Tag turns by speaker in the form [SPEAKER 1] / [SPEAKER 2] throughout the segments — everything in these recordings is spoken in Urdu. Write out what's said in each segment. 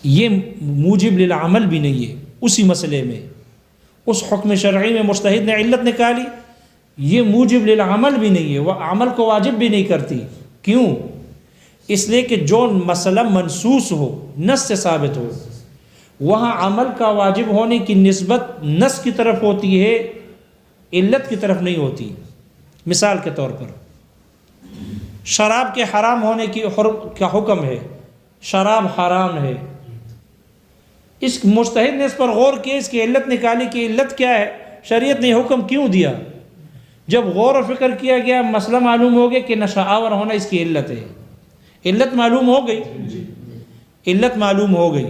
[SPEAKER 1] یہ موجب للعمل بھی نہیں ہے اسی مسئلے میں، اس حکم شرعی میں مجتہد نے علت نکالی، یہ موجب للعمل بھی نہیں ہے، وہ عمل کو واجب بھی نہیں کرتی۔ کیوں؟ اس لیے کہ جو مسئلہ منصوص ہو، نص سے ثابت ہو، وہاں عمل کا واجب ہونے کی نسبت نص کی طرف ہوتی ہے، علت کی طرف نہیں ہوتی۔ مثال کے طور پر شراب کے حرام ہونے کا حکم ہے، شراب حرام ہے، اس مجتہد نے اس پر غور کیا، اس کی علت نکالی کہ علت کیا ہے، شریعت نے حکم کیوں دیا۔ جب غور و فکر کیا گیا، مسئلہ معلوم ہو گیا کہ نشہ آور ہونا اس کی علت ہے، علت معلوم ہو گئی، علت معلوم ہو گئی۔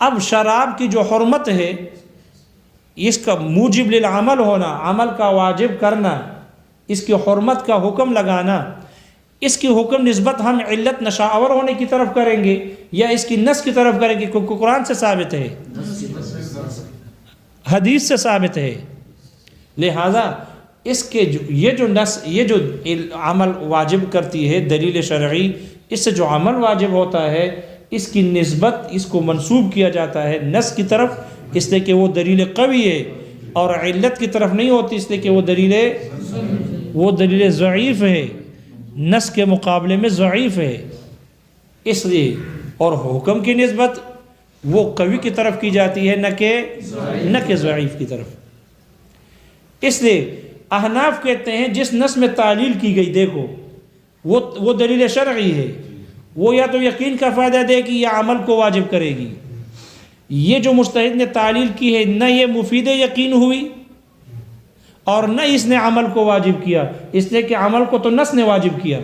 [SPEAKER 1] اب شراب کی جو حرمت ہے، اس کا موجب للعمل ہونا، عمل کا واجب کرنا، اس کی حرمت کا حکم لگانا، اس کی حکم نسبت ہم علت نشہ آور ہونے کی طرف کریں گے یا اس کی نص کی طرف کریں گے؟ کیونکہ قرآن سے ثابت ہے، حدیث سے ثابت ہے۔ لہذا اس کے یہ جو عمل واجب کرتی ہے دلیل شرعی، اس سے جو عمل واجب ہوتا ہے اس کی نسبت اس کو منسوب کیا جاتا ہے نص کی طرف، اس لیے کہ وہ دلیل قوی ہے، اور علت کی طرف نہیں ہوتی اس لیے کہ وہ دلیل ضعیف ہے، نص کے مقابلے میں ضعیف ہے، اس لیے اور حکم کی نسبت وہ قوی کی طرف کی جاتی ہے نہ کہ ضعیف کی طرف۔ اس لیے احناف کہتے ہیں جس نص میں تعلیل کی گئی، دیکھو وہ دلیل شرعی ہے، وہ یا تو یقین کا فائدہ دے گی یا عمل کو واجب کرے گی۔ یہ جو مجتہد نے تعلیل کی ہے، نہ یہ مفید یقین ہوئی اور نہ اس نے عمل کو واجب کیا، اس لیے کہ عمل کو تو نص نے واجب کیا،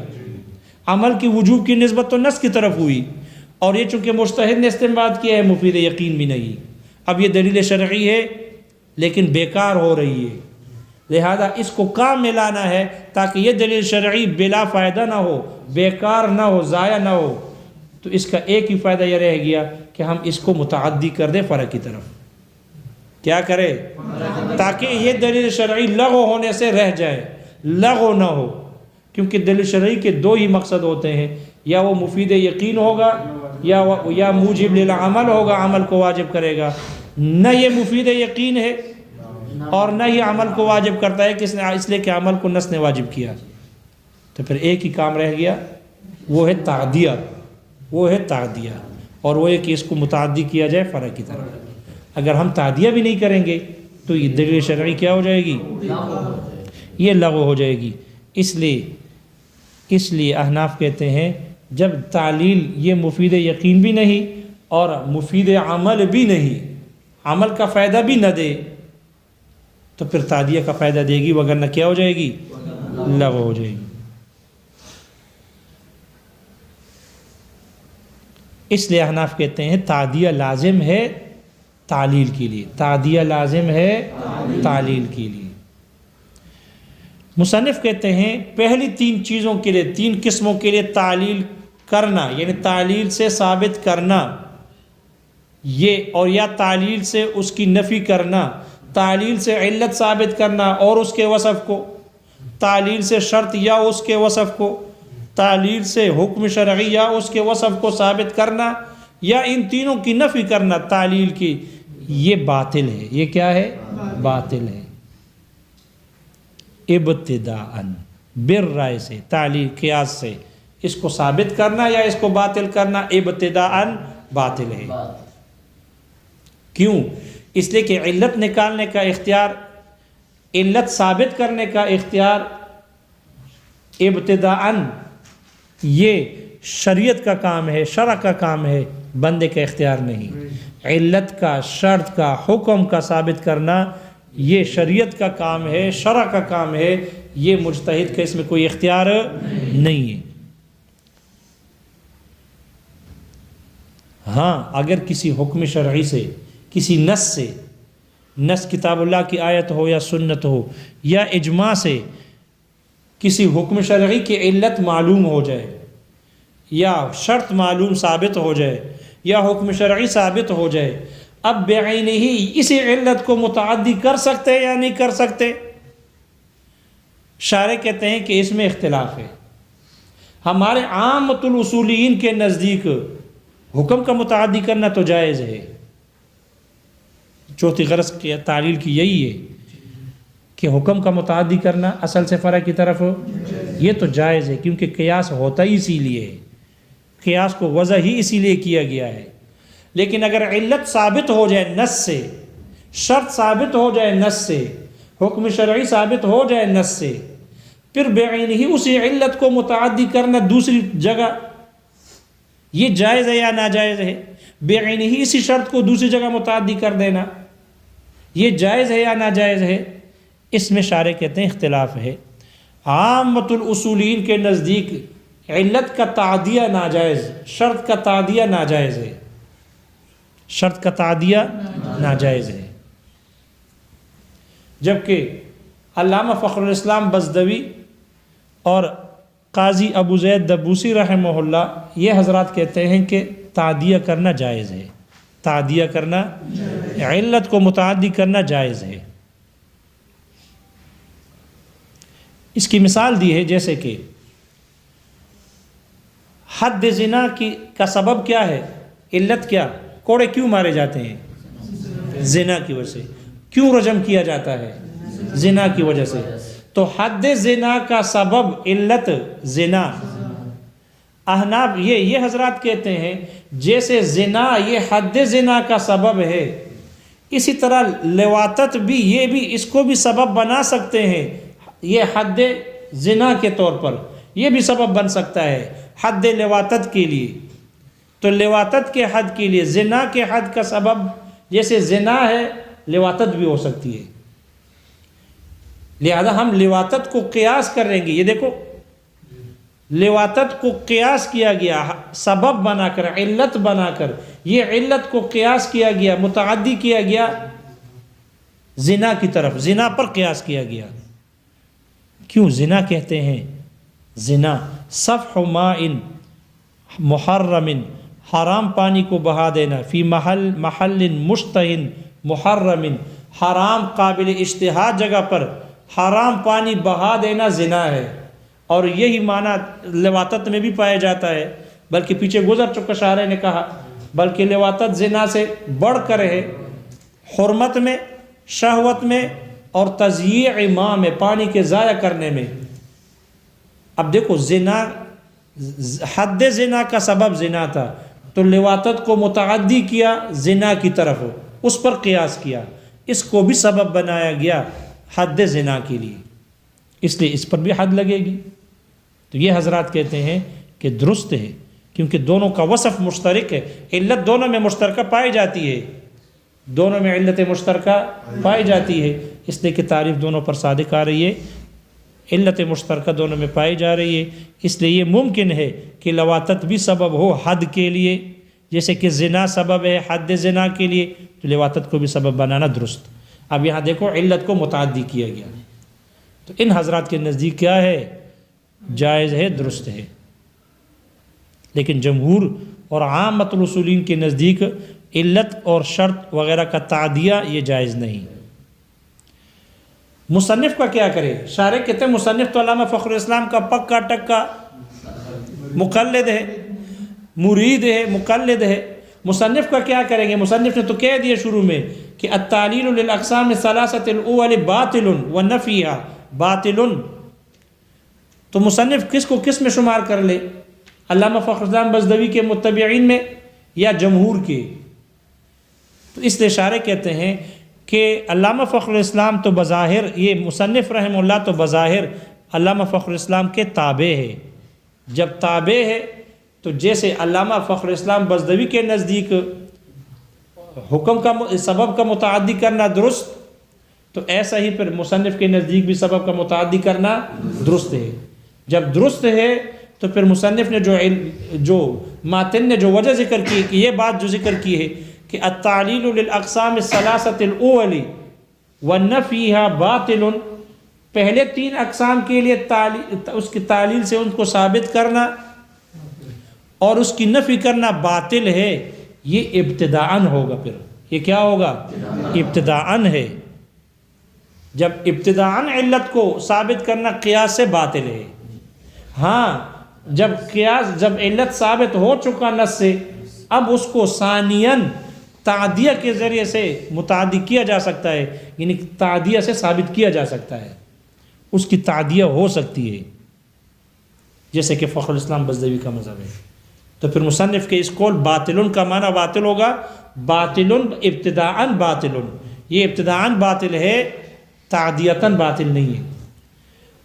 [SPEAKER 1] عمل کی وجوب کی نسبت تو نص کی طرف ہوئی، اور یہ چونکہ مجتہد نے استنباط کیا ہے مفید یقین بھی نہیں۔ اب یہ دلیل شرعی ہے لیکن بیکار ہو رہی ہے، لہذا اس کو کام میں لانا ہے تاکہ یہ دلیل شرعی بلا فائدہ نہ ہو، بیکار نہ ہو، ضائع نہ ہو۔ تو اس کا ایک ہی فائدہ یہ رہ گیا کہ ہم اس کو متعدی کر دیں فرع کی طرف۔ کیا کرے؟ تاکہ یہ دلیل شرعی لغو ہونے سے رہ جائے، لغو نہ ہو، کیونکہ دلیل شرعی کے دو ہی مقصد ہوتے ہیں، یا وہ مفید یقین ہوگا یا موجب للعمل ہوگا، عمل کو واجب کرے گا۔ نہ یہ مفید یقین ہے اور نہ ہی عمل کو واجب کرتا ہے اس لیے کہ عمل کو نص نے واجب کیا، تو پھر ایک ہی کام رہ گیا، وہ ہے تعدیہ، اور وہ ہے کہ اس کو متعدی کیا جائے فرع کی طرف۔ اگر ہم تعدیہ بھی نہیں کریں گے تو یہ دلیل شرعی کیا ہو جائے گی؟ یہ لغو ہو جائے گی۔ اس لیے احناف کہتے ہیں جب تعلیل یہ مفید یقین بھی نہیں اور مفید عمل بھی نہیں، عمل کا فائدہ بھی نہ دے، تو پھر تعدیہ کا فائدہ دے گی، وگرنہ کیا ہو جائے گی؟ لغو ہو جائے گی۔ اس لیے احناف کہتے ہیں تعدیہ لازم ہے تعلیل کے لیے، تعدیہ لازم ہے تعلیل کے لیے۔ مصنف کہتے ہیں پہلی تین چیزوں کے لیے، تین قسموں کے لیے تعلیل کرنا، یعنی تعلیل سے ثابت کرنا، یہ اور یا تعلیل سے اس کی نفی کرنا، تعلیل سے علت ثابت کرنا اور اس کے وصف کو، تعلیل سے شرط یا اس کے وصف کو، تعلیل سے حکم شرعی یا اس کے وصف کو ثابت کرنا، یا ان تینوں کی نفی کرنا تعلیل کی، یہ باطل ہے۔ یہ کیا ہے؟ باطل ہے۔ ابتداءً بالرائے سے، تعلیل قیاس سے اس کو ثابت کرنا یا اس کو باطل کرنا ابتداءً باطل ہے۔ کیوں؟ اس لیے کہ علت نکالنے کا اختیار، علت ثابت کرنے کا اختیار ابتداءً یہ شریعت کا کام ہے، شرع کا کام ہے، بندے کا اختیار نہیں۔ علت کا، شرط کا، حکم کا ثابت کرنا یہ شریعت کا کام ہے، شرع کا کام ہے، یہ مجتہد کا اس میں کوئی اختیار نہیں ہے۔ ہاں اگر کسی حکم شرعی سے، کسی نص سے، نص کتاب اللہ کی آیت ہو یا سنت ہو یا اجماع سے کسی حکم شرعی کی علت معلوم ہو جائے یا شرط معلوم ثابت ہو جائے یا حکم شرعی ثابت ہو جائے، اب بعینہ ہی اسی علت کو متعدی کر سکتے یا نہیں کر سکتے؟ شارح کہتے ہیں کہ اس میں اختلاف ہے۔ ہمارے عامۃ الاصولیین کے نزدیک حکم کا متعدی کرنا تو جائز ہے. چوتھی غرض کی تعلیل کی یہی ہے کہ حکم کا متعدی کرنا اصل سے فرع کی طرف یہ تو جائز ہے، کیونکہ قیاس ہوتا ہی اسی لیے ہے، قیاس کو وضع ہی اسی لیے کیا گیا ہے. لیکن اگر علت ثابت ہو جائے نص سے، شرط ثابت ہو جائے نص سے، حکم شرعی ثابت ہو جائے نص سے، پھر بعین ہی اسی علت کو متعدی کرنا دوسری جگہ یہ جائز ہے یا ناجائز ہے؟ بعین ہی اسی شرط کو دوسری جگہ متعدی کر دینا یہ جائز ہے یا ناجائز ہے؟ اس میں شارح کہتے ہیں اختلاف ہے. عامۃ الاصولین کے نزدیک علت کا تعدیہ ناجائز، شرط کا تعدیہ ناجائز ہے، شرط کا تعدیہ ناجائز ہے. جبکہ علامہ فخر الاسلام بزدوی اور قاضی ابو زید دبوسی رحمہ اللہ یہ حضرات کہتے ہیں کہ تعدیہ کرنا جائز ہے، تعدیہ کرنا، علت کو متعدی کرنا جائز ہے. اس کی مثال دی ہے جیسے کہ حد زنا کا سبب کیا ہے، علت کیا، کوڑے کیوں مارے جاتے ہیں؟ زنا کی وجہ سے. کیوں رجم کیا جاتا ہے؟ زنا کی وجہ سے. تو حد زنا کا سبب علت زنا. احناف یہ حضرات کہتے ہیں جیسے زنا یہ حد زنا کا سبب ہے، اسی طرح لواطت بھی یہ بھی اس کو بھی سبب بنا سکتے ہیں. یہ حد زنا کے طور پر یہ بھی سبب بن سکتا ہے حد لواطت کے لیے. تو لواطت کے حد کے لیے زنا کے حد کا سبب جیسے زنا ہے لواطت بھی ہو سکتی ہے. لہذا ہم لواطت کو قیاس کریں گے. یہ دیکھو لواطت کو قیاس کیا گیا، سبب بنا کر، علت بنا کر. یہ علت کو قیاس کیا گیا، متعدی کیا گیا زنا کی طرف، زنا پر قیاس کیا گیا. کیوں زنا کہتے ہیں؟ زنا سفح ماء محرم، حرام پانی کو بہا دینا، فی محل مشتہن محرم، حرام قابل اشتہا جگہ پر حرام پانی بہا دینا زنا ہے. اور یہی معنی لواطت میں بھی پایا جاتا ہے، بلکہ پیچھے گزر چکا شارح نے کہا بلکہ لواطت زنا سے بڑھ کر ہے، حرمت میں، شہوت میں اور تضییع ماء میں، پانی کے ضائع کرنے میں. اب دیکھو زنا، حد زنا کا سبب زنا تھا تو لواطت کو متعدی کیا زنا کی طرف، اس پر قیاس کیا، اس کو بھی سبب بنایا گیا حد زنا کے لیے، اس لیے اس پر بھی حد لگے گی. تو یہ حضرات کہتے ہیں کہ درست ہے، کیونکہ دونوں کا وصف مشترک ہے، علت دونوں میں مشترکہ پائی جاتی ہے، دونوں میں علت مشترکہ پائی جاتی ہے، اس لیے کہ تعریف دونوں پر صادق آ رہی ہے، علت مشترکہ دونوں میں پائی جا رہی ہے. اس لیے یہ ممکن ہے کہ لواطت بھی سبب ہو حد کے لیے، جیسے کہ زنا سبب ہے حد زنا کے لیے، تو لواطت کو بھی سبب بنانا درست. اب یہاں دیکھو علت کو متعدی کیا گیا، تو ان حضرات کے نزدیک کیا ہے؟ جائز ہے، درست ہے. لیکن جمہور اور عامۃ الاصولین کے نزدیک علت اور شرط وغیرہ کا تعدیہ یہ جائز نہیں. مصنف کا کیا کرے؟ شارح کہتے ہیں مصنف تو علامہ فخر الاسلام کا پکا ٹکا مقلد ہے، مرید ہے، مقلد ہے. مصنف کا کیا کریں گے؟ مصنف نے تو کہہ دیا شروع میں کہ التعلیل للاقسام الثلاثۃ الاول باطل ونفیها باطل. تو مصنف کس کو کس میں شمار کر لے؟ علامہ فخر الاسلام بزدوی کے متبعین میں یا جمہور کے؟ تو اس لیے شارح کہتے ہیں کہ علامہ فخر الاسلام تو بظاہر، یہ مصنف رحمہ اللہ تو بظاہر علامہ فخر الاسلام کے تابع ہے. جب تابع ہے تو جیسے علامہ فخر الاسلام بزدوی کے نزدیک حکم کا سبب کا متعدی کرنا درست، تو ایسا ہی پھر مصنف کے نزدیک بھی سبب کا متعدی کرنا درست ہے. جب درست ہے تو پھر مصنف نے جو ماتن نے جو وجہ ذکر کی کہ یہ بات جو ذکر کی ہے کہ التعلیل للاقسام الثلاثۃ الاول ونفیها باطل، پہلے تین اقسام کے لیے اس کی تعلیل سے ان کو ثابت کرنا اور اس کی نفی کرنا باطل ہے، یہ ابتداءً ہوگا. پھر یہ کیا ہوگا؟ ابتداءً ہے. جب ابتداءً علت کو ثابت کرنا قیاس سے باطل ہے. ہاں جب علت ثابت ہو چکا نص سے اب اس کو ثانیاً تعدیہ کے ذریعے سے متعدی کیا جا سکتا ہے، یعنی تعدیہ سے ثابت کیا جا سکتا ہے، اس کی تعدیہ ہو سکتی ہے، جیسے کہ فخر الاسلام بزدوی کا مذہب ہے۔ تو پھر مصنف کے اس قول باطل کا معنی باطل ہوگا، باطل ابتداءً باطل، یہ ابتداءً باطل ہے، تعدیتاً باطل نہیں ہے۔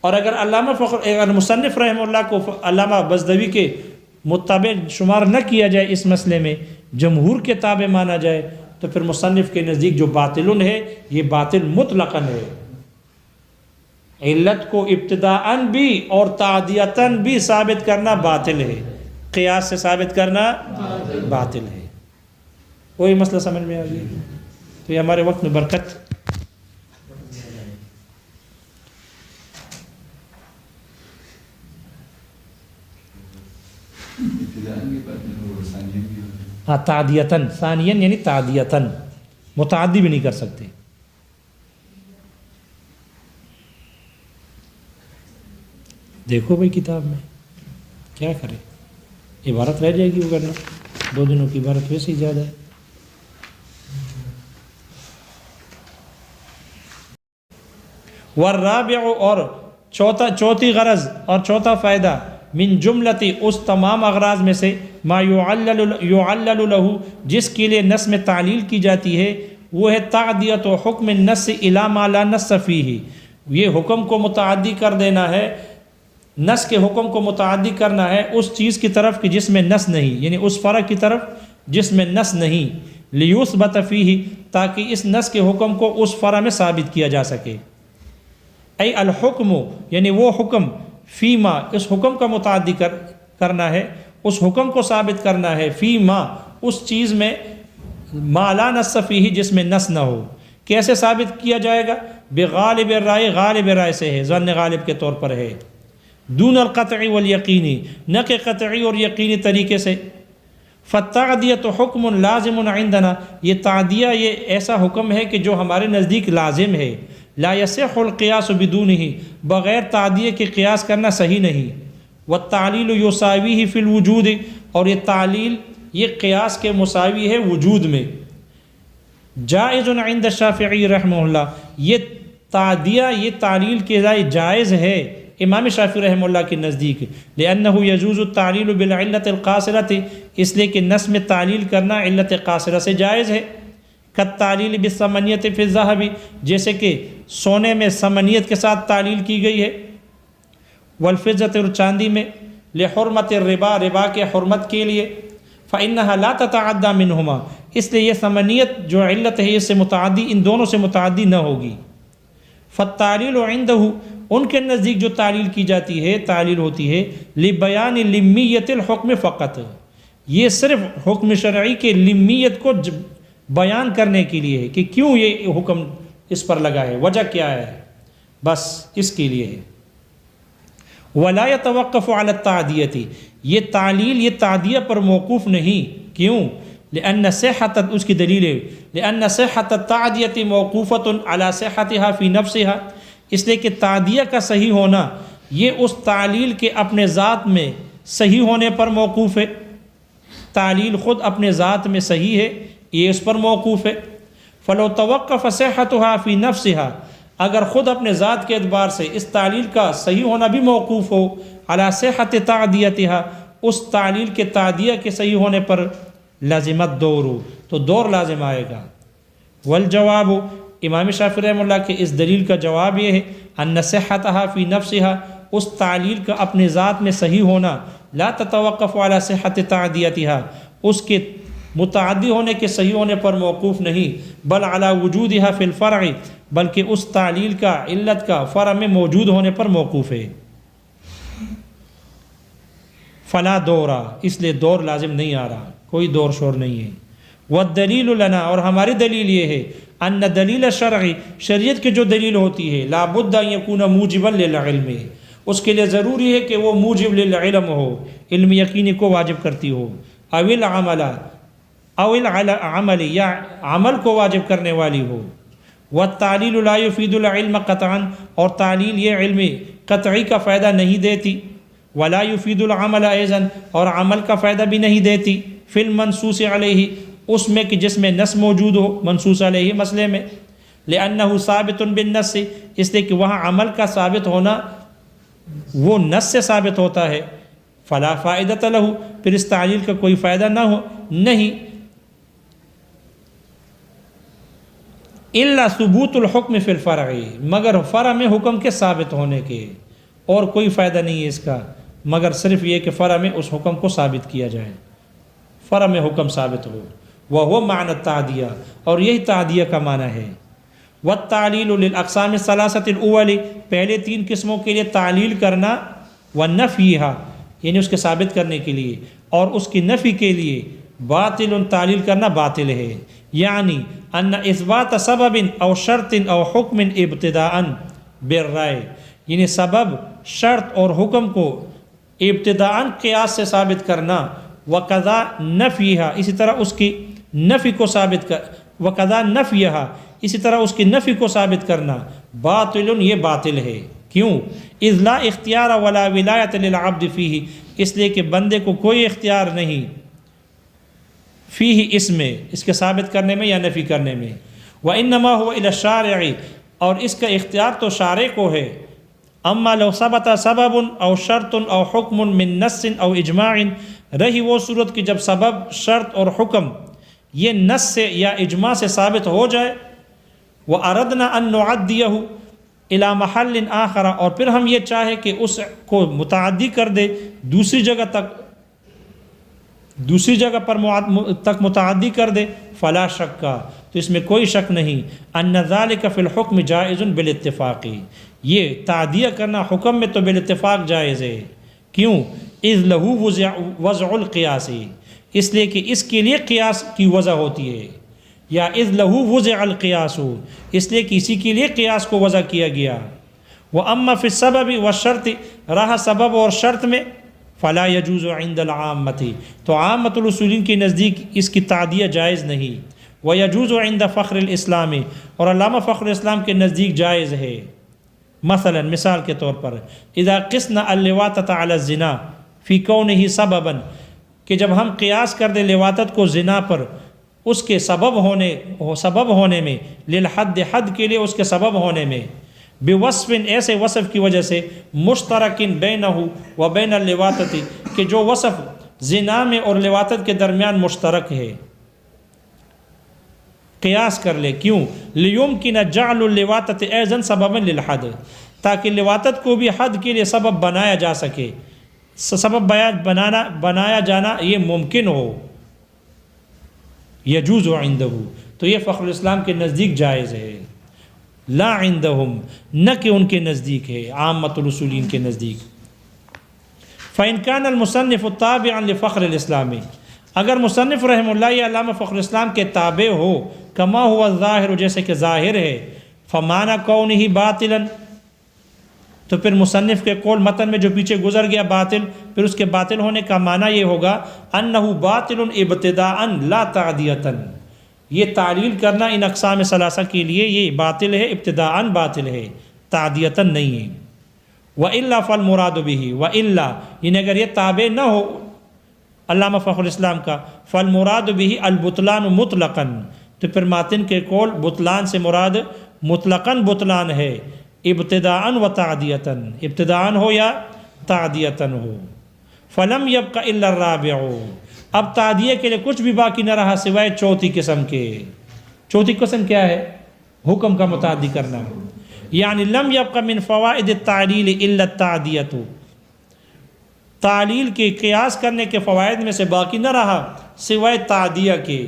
[SPEAKER 1] اور اگر اگر مصنف رحمہ اللہ کو علامہ بزدوی کے متبع شمار نہ کیا جائے اس مسئلے میں، جمہور کے تابع مانا جائے، تو پھر مصنف کے نزدیک جو باطل ہے یہ باطل مطلقاً ہے، علت کو ابتداءً بھی اور تعدیتاً بھی ثابت کرنا باطل ہے، قیاس سے ثابت کرنا باطل ہے۔ کوئی مسئلہ سمجھ میں آ گیا؟ تو یہ ہمارے وقت میں برکت۔ ہاں تعدیتاً، ثانیاً یعنی تعدیتاً، متعدی بھی نہیں کر سکتے۔ دیکھو بھائی کتاب میں کیا کرے، عبارت رہ جائے گی وہ کرنا، 2 دنوں کی عبارت ویسے ہی زیادہ ہے۔ والرابع، اور چوتھی غرض اور چوتھا فائدہ، من جملتی، اس تمام اغراض میں سے، ما یعلل له، جس کے لیے نص میں تعلیل کی جاتی ہے، وہ ہے تعدیت و حکم النص الی ما لا نص فیہ، یہ حکم کو متعدی کر دینا ہے، نص کے حکم کو متعدی کرنا ہے اس چیز کی طرف کہ جس میں نص نہیں، یعنی اس فرع کی طرف جس میں نص نہیں، لیثبت فیہ، تاکہ اس نص کے حکم کو اس فرع میں ثابت کیا جا سکے۔ ای الحکم، یعنی وہ حکم، فیما، اس حکم کا متعدی کرنا ہے، اس حکم کو ثابت کرنا ہے، فیما، اس چیز میں، ما لا نص فیہ، جس میں نص نہ ہو۔ کیسے ثابت کیا جائے گا؟ بغالب الرائے، غالب رائے سے ہے، ظن غالب کے طور پر ہے، دون القطعی والیقینی، نہ کہ قطعی اور یقینی طریقے سے۔ فالتعدیۃ حکم لازم عندنا، یہ تعدیہ یہ ایسا حکم ہے کہ جو ہمارے نزدیک لازم ہے، لا یصح القیاس بدونہ، بغیر تعدیہ کے قیاس کرنا صحیح نہیں۔ والتعلیل یساویہ فی الوجود، اور یہ تعلیل یہ قیاس کے مساوی ہے وجود میں۔ جائز عند الشافعی رحمہ اللہ، یہ تعدیہ یہ تعلیل کے ذریعے جائز ہے امام شافعی رحمہ اللہ کے نزدیک، لأنہ یجوز التعلیل بالعلت القاصرۃ، اس لیے کہ نص میں تعلیل کرنا علت قاصرہ سے جائز ہے۔ کالتعلیل بالثمنیۃ فی الذہب، جیسے کہ سونے میں ثمنیت کے ساتھ تعلیل کی گئی ہے، والفضۃ، اور چاندی میں، لحرمت الربا، ربا کے حرمت کے لیے، فإنها لا تتعدى منهما، اس لیے یہ ثمنیت جو علت ہے اس سے متعدی، ان دونوں سے متعدی نہ ہوگی۔ فالتعلیل عندہ، ان کے نزدیک جو تعلیل کی جاتی ہے، تعلیل ہوتی ہے لبیان لمیت الحکم فقط، یہ صرف حکم شرعی کے لمیت کو بیان کرنے کے لیے ہے کہ کیوں یہ حکم اس پر لگا ہے، وجہ کیا ہے، بس اس کے لیے ہے۔ ولا يتوقف على التعدیۃ، یہ تعلیل یہ تعدیہ پر موقوف نہیں، کیوں؟ لأن صحت، اس کی دلیل ہے، لأن صحت التعدیۃ موقوفۃ على صحتها فی نفسها، اس لیے کہ تعدیہ کا صحیح ہونا یہ اس تعلیل کے اپنے ذات میں صحیح ہونے پر موقوف ہے، تعلیل خود اپنے ذات میں صحیح ہے، یہ اس پر موقوف ہے۔ فلو توقف صحتها فی نفسها، اگر خود اپنے ذات کے اعتبار سے اس تعلیل کا صحیح ہونا بھی موقوف ہو، علی صحت تعدیتها، اس تعلیل کے تعدیہ کے صحیح ہونے پر، لازمت دور، تو دور لازم آئے گا۔ والجواب، امام شافعی رحمہ اللہ کے اس دلیل کا جواب یہ ہے، ان صحتها فی نفسها، اس تعلیل کا اپنے ذات میں صحیح ہونا، لا تتوقف علی صحت تعدیتها، اس کے متعدی ہونے کے صحیح ہونے پر موقوف نہیں، بل علی وجودها فی الفرع، بلکہ اس تعلیل کا علت کا فرع میں موجود ہونے پر موقوف ہے۔ فلا دورا، اس لیے دور لازم نہیں آ رہا، کوئی دور شور نہیں ہے۔ والدلیل لنا، اور ہماری دلیل یہ ہے، ان دلیل شرعی، شریعت کی جو دلیل ہوتی ہے، لا بد ان یکون موجبا للعلم، اس کے لیے ضروری ہے کہ وہ موجب للعلم ہو، علم یقینی کو واجب کرتی ہو، او العمل، یا عمل کو واجب کرنے والی ہو۔ والتعلیل لا یفید العلم قطعا، اور تعلیل یہ علم قطعی کا فائدہ نہیں دیتی، ولا یفید العمل ایضا، اور عمل کا فائدہ بھی نہیں دیتی، فی المنصوص علیہ، اس میں کہ جس میں نص موجود ہو منصوص علیہ مسئلے میں، لأنہ ثابت بالنص، اس لیے کہ وہاں عمل کا ثابت ہونا وہ نص سے ثابت ہوتا ہے، فلا فائدۃ لہ، پھر اس تعلیل کا کوئی فائدہ نہیں، الا ثبوت الحکم فی الفرع، مگر فرع میں حکم کے ثابت ہونے کے، اور کوئی فائدہ نہیں ہے اس کا مگر صرف یہ کہ فرع میں اس حکم کو ثابت کیا جائے، فرع میں حکم ثابت ہو، وہو معنی التعدیہ، اور یہی تعدیہ کا معنی ہے۔ والتعلیل للاقسام الثلاثۃ الاول، پہلے 3 قسموں کے لیے تعلیل کرنا، ونفیھا، یعنی اس کے ثابت کرنے کے لیے اور اس کی نفی کے لیے، باطل، تعلیل کرنا باطل ہے، یعنی ان اثبات سبب او شرط او حکم ابتداء بالرائے، یعنی سبب، شرط اور حکم کو ابتداء قیاس سے ثابت کرنا، وقضا نفیھا، اسی طرح اس کی نفی کو ثابت کر، وقضا نفیھا، اسی طرح اس کی نفی کو ثابت کرنا، باطل، یہ باطل ہے، کیوں؟ اذ لا اختیار ولا ولایت للعبد فیہ، اس لیے کہ بندے کو کوئی اختیار نہیں فیہ، اس میں، اس کے ثابت کرنے میں یا نفی کرنے میں، وانما هو الى الشارع، اور اس کا اختیار تو شارع کو ہے، اما لو ثبت سبب او شرط او حکم من نص او اجماع، رہی وہ صورت کہ جب سبب، شرط اور حکم یہ نص سے یا اجماع سے ثابت ہو جائے، وَأَرَدْنَا أَن نُعَدِّيَهُ إِلَى مَحَلٍ آخَرَ، اور پھر ہم یہ چاہے کہ اس کو متعدی کر دے دوسری جگہ تک، دوسری جگہ پر تک متعدی کر دے، فلا شکا، تو اس میں کوئی شک نہیں، ان ذلك فی الحکم جائز بالاتفاق، یہ تعدیہ کرنا حکم میں تو بالاتفاق جائز ہے، کیوں؟ اذ لہو وضع القیاس، اس لیے کہ اس کے لیے قیاس کی وضع ہوتی ہے، یا اذ لہو وضع القیاس، اس لیے کہ اسی کے لیے قیاس کو وضع کیا گیا، واما فی السبب والشرط، رہا سبب اور شرط میں، فلا یجوز عند العامۃ، تو عامۃ الاصولین کے نزدیک اس کی تعدیہ جائز نہیں، ویجوز عند فخر الاسلام، اور علامہ فخر الاسلام کے نزدیک جائز ہے، مثلا مثال کے طور پر، اذا قسنا اللواطۃ علی الزنا فی کونہ سببا، کہ جب ہم قیاس کر دیں لواطت کو زنا پر اس کے سبب ہونے میں، للحد، حد کے لیے اس کے سبب ہونے میں، بوصف، ایسے وصف کی وجہ سے، مشترک بینہ و بین اللواطۃ، کہ جو وصف زنا میں اور لواطت کے درمیان مشترک ہے، قیاس کر لے، کیوں؟ لیمکن جعل اللواطۃ ایضا سببا للحد، تاکہ لواطت کو بھی حد کے لیے سبب بنایا جا سکے، سبب بنایا جانا یہ ممکن ہو، یجوز عندہ، تو یہ فخر الاسلام کے نزدیک جائز ہے، لا عندہم، نہ کہ ان کے نزدیک ہے، عامۃ الاصولین کے نزدیک۔ فإن كان المصنف تابعا لفخر الاسلام، اگر مصنف رحمہ اللہ یہ علامہ فخر الاسلام کے تابع ہو، کما ہوا الظاہر، جیسے کہ ظاہر ہے، فمعنی کونہ باطلا، تو پھر مصنف کے قول متن میں جو پیچھے گزر گیا باطل، پھر اس کے باطل ہونے کا معنی یہ ہوگا، انہ باطل ابتداء لا تعدیۃ، یہ تعلیل کرنا ان اقسام ثلاثہ کے لیے یہ باطل ہے، ابتداء باطل ہے، تعدیۃ نہیں ہے، وَإِلَّا فَالْمُرَادُ بِهِ، وَإِلَّا، یعنی اگر یہ تابع نہ ہو علامہ فخر الاسلام کا، فَالْمُرَادُ بِهِ الْبُطْلَانُ مُطْلَقًا، تو پھر ماتن کے قول بطلان سے مراد مطلقاً بطلان ہے، ابتداءً و تعدیةً، ابتداءً ہو یا تعدیةً ہو، فلم یبق الا الرابع، اب تعدیہ کے لیے کچھ بھی باقی نہ رہا سوائے چوتھی قسم کے، چوتھی قسم کیا ہے؟ حکم کا متعدی کرنا، یعنی لم یبق من فوائد التعلیل الا التعدیۃ، تعلیل کے قیاس کرنے کے فوائد میں سے باقی نہ رہا سوائے تعدیہ کے،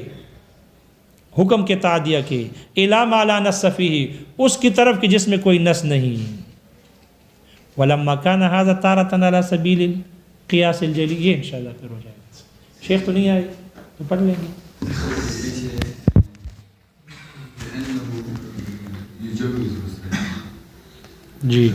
[SPEAKER 1] حکم کے تعدیہ کے، الی ما لا نص فیہ، اس کی طرف کہ جس میں کوئی نص نہیں، ولما کان ھذا تارۃ علی سبیل القیاس الجلی، یہ انشاءاللہ پھر ہو جائے گا، شیخ تو نہیں آئے تو پڑھ لیں گے۔ جی